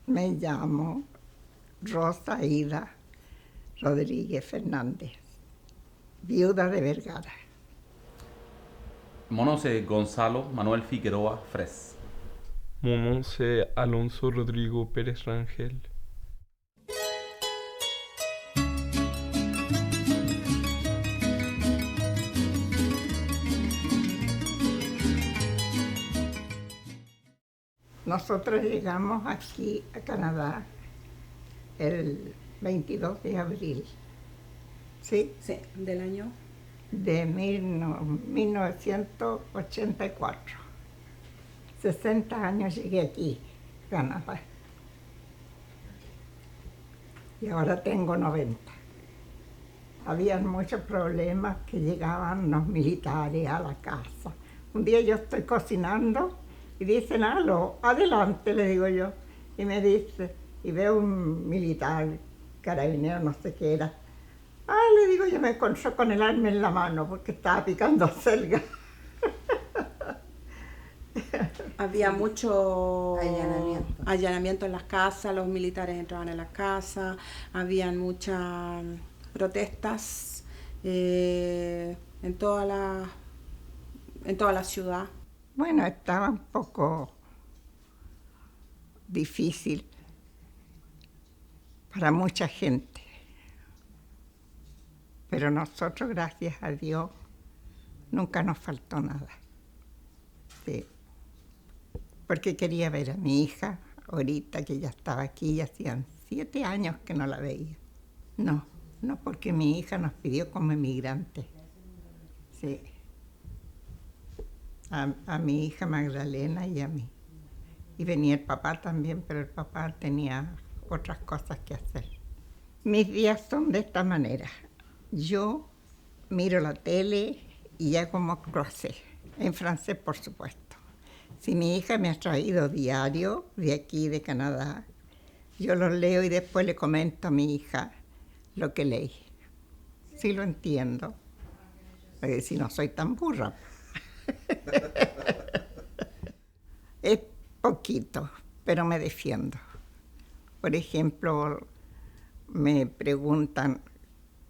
Me llamo Rosa Ida Rodríguez Fernández, viuda de Vergara. Mon nom c'est Gonzalo Manuel Figueroa Fres. Mon nom c'est Alonso Rodrigo Pérez Rangel. Nosotros llegamos aquí a Canadá el 22 de abril, ¿sí? Sí, del año. De 1984. 60 años llegué aquí, Canadá. Y ahora tengo 90. Había muchos problemas que llegaban los militares a la casa. Un día yo estoy cocinando y dicen, aló, adelante, le digo yo. Y me dice, y veo un militar, carabinero, no sé qué era. Le digo, yo me encontré con el arma en la mano porque estaba picando selga. Había mucho Allanamiento en las casas, los militares entraban en las casas, habían muchas protestas en toda la ciudad. Bueno, estaba un poco difícil para mucha gente, pero nosotros, gracias a Dios, nunca nos faltó nada. Sí. Porque quería ver a mi hija, ahorita que ya estaba aquí, ya hacían 7 años que no la veía. No, porque mi hija nos pidió como inmigrante. Sí. A mi hija Magdalena y a mí. Y venía el papá también, pero el papá tenía otras cosas que hacer. Mis días son de esta manera. Yo miro la tele y hago mon croisé, en francés por supuesto. Si mi hija me ha traído diario de aquí, de Canadá, yo los leo y después le comento a mi hija lo que leí. Sí lo entiendo, porque si no soy tan burra. Es poquito, pero me defiendo. Por ejemplo, me preguntan,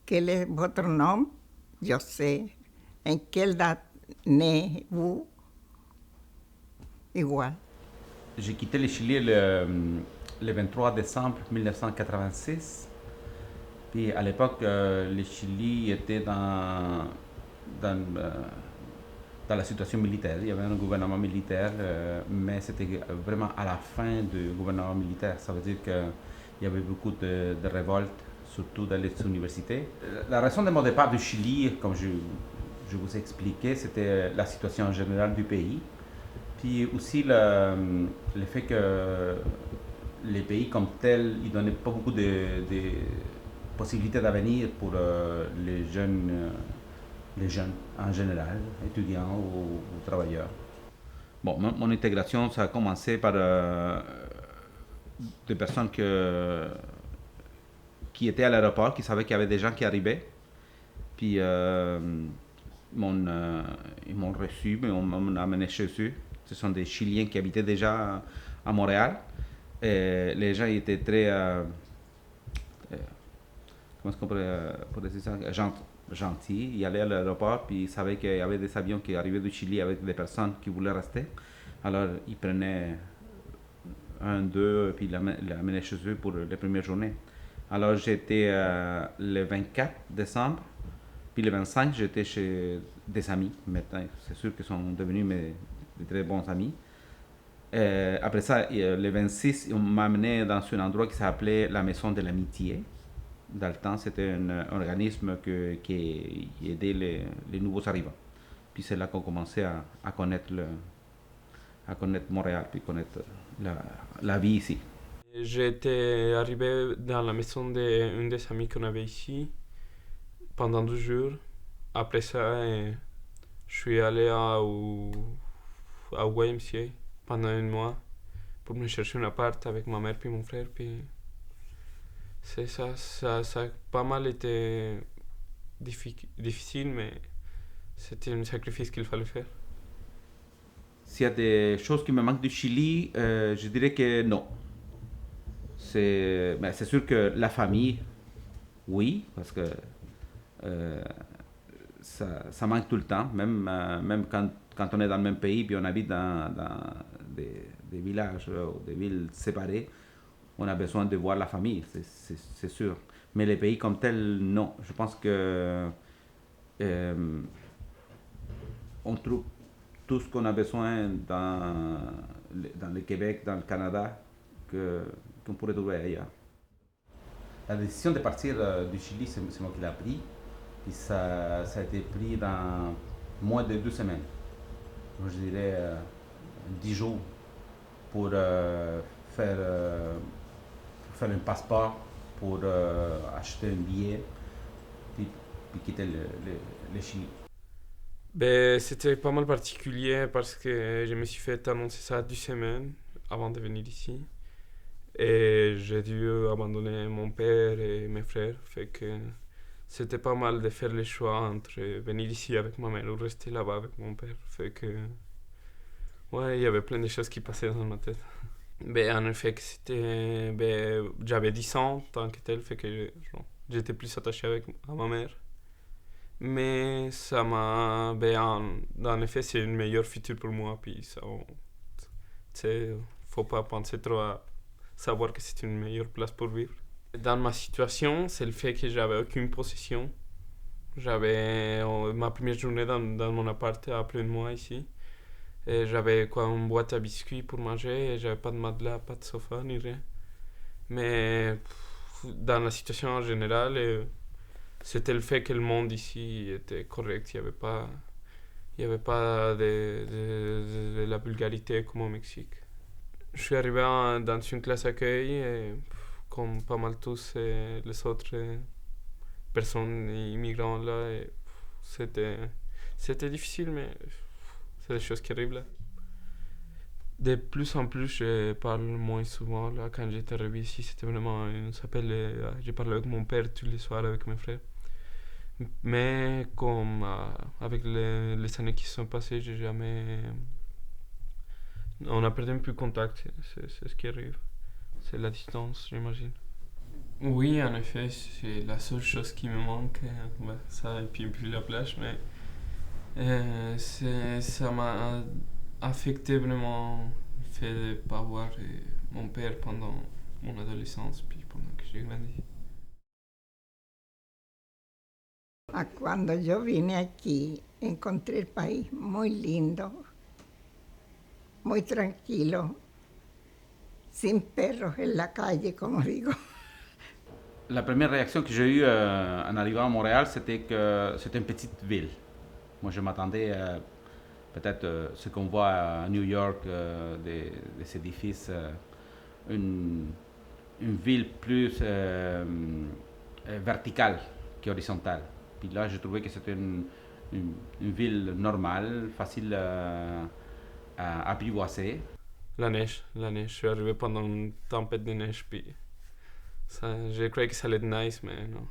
¿quel est votre nom? Yo sé. ¿En quelle date né-vous? Igual. J'ai quitté le Chili le 23 décembre 1986. Puis à l'époque, le Chili était dans la situation militaire. Il y avait un gouvernement militaire, mais c'était vraiment à la fin du gouvernement militaire. Ça veut dire qu'il y avait beaucoup de révoltes, surtout dans les universités. La raison de mon départ du Chili, comme je vous ai expliqué, c'était la situation générale du pays. Puis aussi le fait que les pays comme tels, ils ne donnaient pas beaucoup de possibilités d'avenir pour les jeunes en général, étudiants ou travailleurs. Bon, mon intégration, ça a commencé par des personnes qui étaient à l'aéroport, qui savaient qu'il y avait des gens qui arrivaient. Puis ils m'ont reçu, mais on m'a amené chez eux. Ce sont des Chiliens qui habitaient déjà à Montréal. Et les gens étaient très, comment est-ce qu'on pourrait dire ça, gentils. Ils allaient à l'aéroport, puis ils savaient qu'il y avait des avions qui arrivaient du Chili avec des personnes qui voulaient rester. Alors ils prenaient 1, 2, puis ils l'amenaient chez eux pour les premières journées. Alors j'étais le 24 décembre, puis le 25 j'étais chez des amis. Maintenant, c'est sûr qu'ils sont devenus de très bons amis. Après ça, le 26, on m'a amené dans un endroit qui s'appelait la Maison de l'Amitié. Dans le temps, c'était un organisme qui aidait les nouveaux arrivants. Puis c'est là qu'on commençait à connaître Montréal, puis connaître la vie ici. J'étais arrivé dans la maison d'une des amies qu'on avait ici pendant 2 jours. Après ça, je suis allé à YMCA pendant 1 mois pour me chercher un appart avec ma mère puis mon frère. Puis c'est ça a pas mal été difficile, mais c'était un sacrifice qu'il fallait faire. S'il y a des choses qui me manquent du Chili, je dirais que non. c'est sûr que la famille, oui, parce que ça manque tout le temps, même quand on est dans le même pays, puis on habite dans des villages ou des villes séparées, on a besoin de voir la famille, c'est sûr. Mais les pays comme tels, non. Je pense que on trouve tout ce qu'on a besoin dans le Québec, dans le Canada, qu'on pourrait trouver ailleurs. La décision de partir du Chili, c'est moi qui l'ai pris. Puis ça a été pris dans moins de 2 semaines. Je dirais 10 jours pour faire un passeport, pour acheter un billet, puis quitter le Chili. Ben, c'était pas mal particulier parce que je me suis fait annoncer ça 2 semaines avant de venir ici. Et j'ai dû abandonner mon père et mes frères. Fait que c'était pas mal de faire le choix entre venir ici avec ma mère ou rester là-bas avec mon père. Fait que, ouais, il y avait plein de choses qui passaient dans ma tête. Ben, en effet, que c'était, ben, j'avais 10 ans tant que tel, fait que j'étais plus attaché à ma mère. Mais ça m'a, ben, en effet, c'est une meilleure futur pour moi. Puis ça, tu sais, faut pas penser trop à savoir que c'est une meilleure place pour vivre. Dans ma situation, c'est le fait que j'avais aucune possession. J'avais ma première journée dans mon appart à plein de mois ici. Et j'avais quoi, une boîte à biscuits pour manger. Et j'avais pas de matelas, pas de sofa, ni rien. Mais dans la situation en général, c'était le fait que le monde ici était correct. Il y avait pas de la vulgarité comme au Mexique. Je suis arrivé dans une classe accueil et comme pas mal tous les autres personnes immigrantes là, et c'était difficile, mais c'est des choses qui arrivent là. De plus en plus, je parle moins souvent là. Quand j'étais arrivé ici, c'était vraiment je parlais avec mon père tous les soirs avec mes frères. Mais comme avec les années qui sont passées, j'ai jamais on a perdu un peu contact, c'est ce qui arrive. C'est la distance, j'imagine. Oui, en effet, c'est la seule chose qui me manque. Ça, et puis la plage, mais ça m'a affecté vraiment le fait de ne pas voir mon père pendant mon adolescence, puis pendant que j'ai grandi. Cuando yo vine aquí, encontré el país muy lindo, muy tranquilo, sin perros en la calle, como digo. La première réaction que j'ai eue en arrivant à Montréal, c'était que c'était une petite ville. Moi, je m'attendais à peut-être ce qu'on voit à New York, des édifices, une ville plus verticale qu'horizontale. Puis là, j'ai trouvé que c'était une ville normale, facile à apprivoiser. La neige. Je suis arrivé pendant une tempête de neige, puis ça, je croyais que ça allait être nice, mais non.